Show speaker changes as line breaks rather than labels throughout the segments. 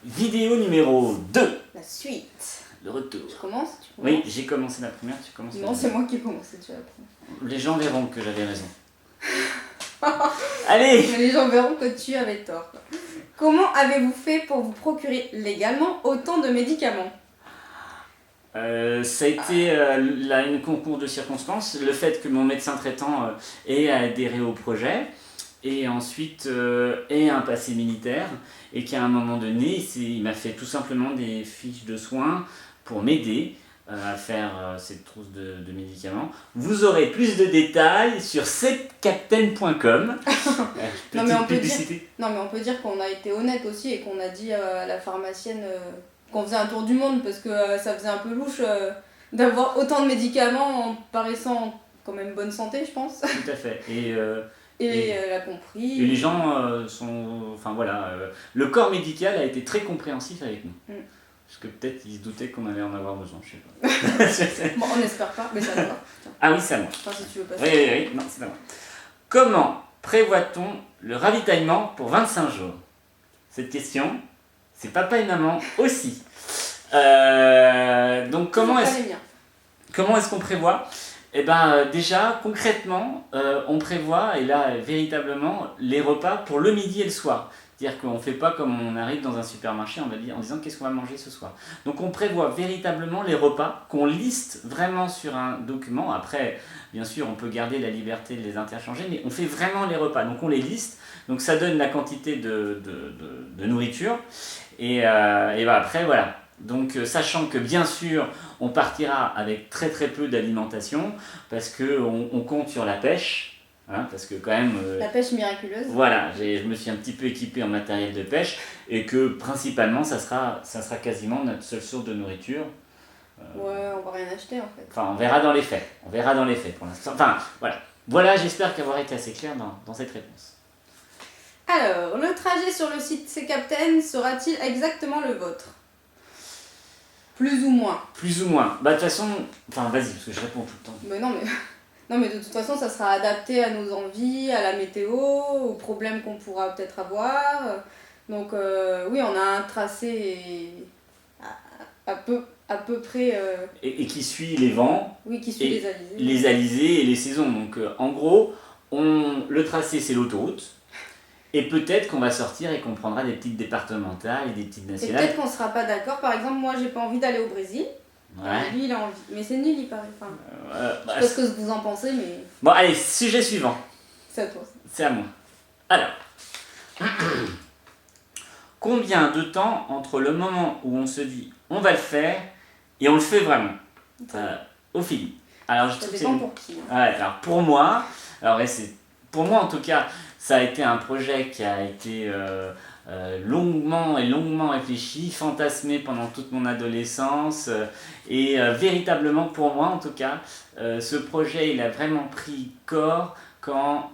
Vidéo numéro 2.
La suite.
Le retour.
Tu commences?
Oui, j'ai commencé la première, tu commences la
Non, c'est moi qui ai commencé déjà la première.
Les gens verront que j'avais raison. Allez!
Mais les gens verront que tu avais tort. Comment avez-vous fait pour vous procurer légalement autant de médicaments?
Ça a été un concours de circonstances, le fait que mon médecin traitant ait adhéré au projet, et ensuite ait un passé militaire, et qu'à un moment donné, il m'a fait tout simplement des fiches de soins pour m'aider à faire cette trousse de médicaments. Vous aurez plus de détails sur setcaptain.com.
Non, mais on peut dire qu'on a été honnête aussi et qu'on a dit à la pharmacienne qu'on faisait un tour du monde parce que ça faisait un peu louche d'avoir autant de médicaments en paraissant quand même bonne santé, je pense.
Tout à fait. Et
elle a compris.
Et les gens sont... Enfin voilà, le corps médical a été très compréhensif avec nous. Parce que peut-être ils se doutaient qu'on allait en avoir besoin, je sais pas.
Bon, on n'espère pas, mais ça va.
Ah oui, c'est à moi.
Enfin, si tu veux passer.
Oui, non, c'est à moi. Comment prévoit-on le ravitaillement pour 25 jours? Cette question, c'est papa et maman aussi. Donc comment est-ce qu'on prévoit? Eh bien déjà, concrètement, on prévoit, et là, véritablement, les repas pour le midi et le soir. C'est-à-dire qu'on ne fait pas comme on arrive dans un supermarché en disant qu'est-ce qu'on va manger ce soir. Donc on prévoit véritablement les repas, qu'on liste vraiment sur un document. Après, bien sûr, on peut garder la liberté de les interchanger, mais on fait vraiment les repas. Donc on les liste, donc ça donne la quantité de nourriture. Et après, voilà. Donc sachant que bien sûr on partira avec très très peu d'alimentation parce qu'on compte sur la pêche, hein, parce que quand même...
la pêche miraculeuse.
Voilà, je me suis un petit peu équipé en matériel de pêche et que principalement ça sera quasiment notre seule source de nourriture.
Ouais, on va rien acheter en fait.
Enfin on verra dans les faits pour l'instant. Enfin voilà, j'espère qu'avoir été assez clair dans cette réponse.
Alors, le trajet sur le site Setcaptain sera-t-il exactement le vôtre? Plus ou moins.
Plus ou moins. Bah de toute façon, enfin vas-y, parce que je réponds tout le temps.
Mais non, mais de toute façon, ça sera adapté à nos envies, à la météo, aux problèmes qu'on pourra peut-être avoir. Donc oui, on a un tracé à peu près...
Et qui suit les vents.
Oui, qui suit les alizés.
Les alizés et les saisons. Donc en gros, le tracé c'est l'autoroute. Et peut-être qu'on va sortir et qu'on prendra des petites départementales et des petites nationales.
Et peut-être qu'on ne sera pas d'accord. Par exemple, moi, j'ai pas envie d'aller au Brésil.
Ouais.
Lui, il a envie. Mais c'est nul, il paraît. Enfin, je sais pas ce que vous en pensez, mais...
Bon, allez, sujet suivant.
C'est à toi.
C'est à moi. Alors. Combien de temps entre le moment où on se dit on va le faire et on le fait vraiment au feeling. Alors,
ça dépend pour qui.
Ouais, alors pour moi, pour moi en tout cas, ça a été un projet qui a été longuement réfléchi, fantasmé pendant toute mon adolescence. Et véritablement pour moi en tout cas, ce projet il a vraiment pris corps quand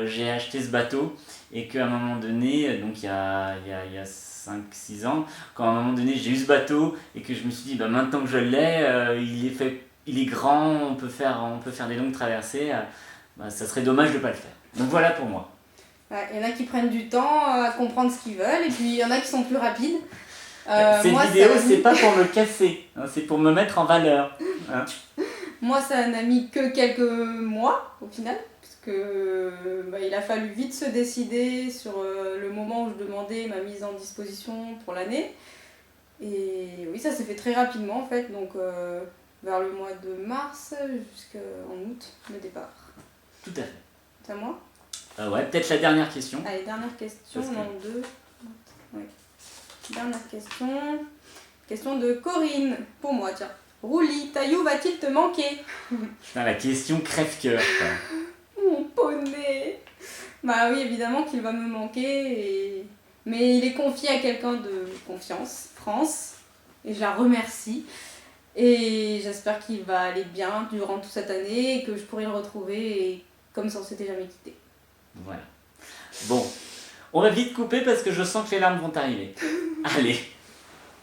j'ai acheté ce bateau et qu'à un moment donné, donc il y a 5-6 ans, quand à un moment donné j'ai eu ce bateau et que je me suis dit bah, maintenant que je l'ai, il est grand, on peut faire des longues traversées, bah, ça serait dommage de ne pas le faire. Donc voilà pour moi.
Ouais, il y en a qui prennent du temps à comprendre ce qu'ils veulent et puis il y en a qui sont plus rapides.
Cette vidéo, c'est pas pour me casser, hein, c'est pour me mettre en valeur. Hein.
Moi, ça n'a mis que quelques mois au final, parce que il a fallu vite se décider sur le moment où je demandais ma mise en disposition pour l'année. Et oui, ça s'est fait très rapidement en fait, donc vers le mois de mars jusqu'en août, le départ.
Tout à fait.
C'est à moi?
Ouais, peut-être la dernière question.
Allez, dernière question, non, deux. Oui. Dernière question. Question de Corinne, pour moi, tiens. Rouli, Taillou va-t-il te manquer?
Putain, la question crève-cœur.
Mon poney. Bah oui, évidemment qu'il va me manquer, mais il est confié à quelqu'un de confiance, France, et je la remercie. Et j'espère qu'il va aller bien durant toute cette année et que je pourrai le retrouver comme si on s'était jamais quitté.
Voilà. Bon, on va vite couper parce que je sens que les larmes vont arriver. Allez.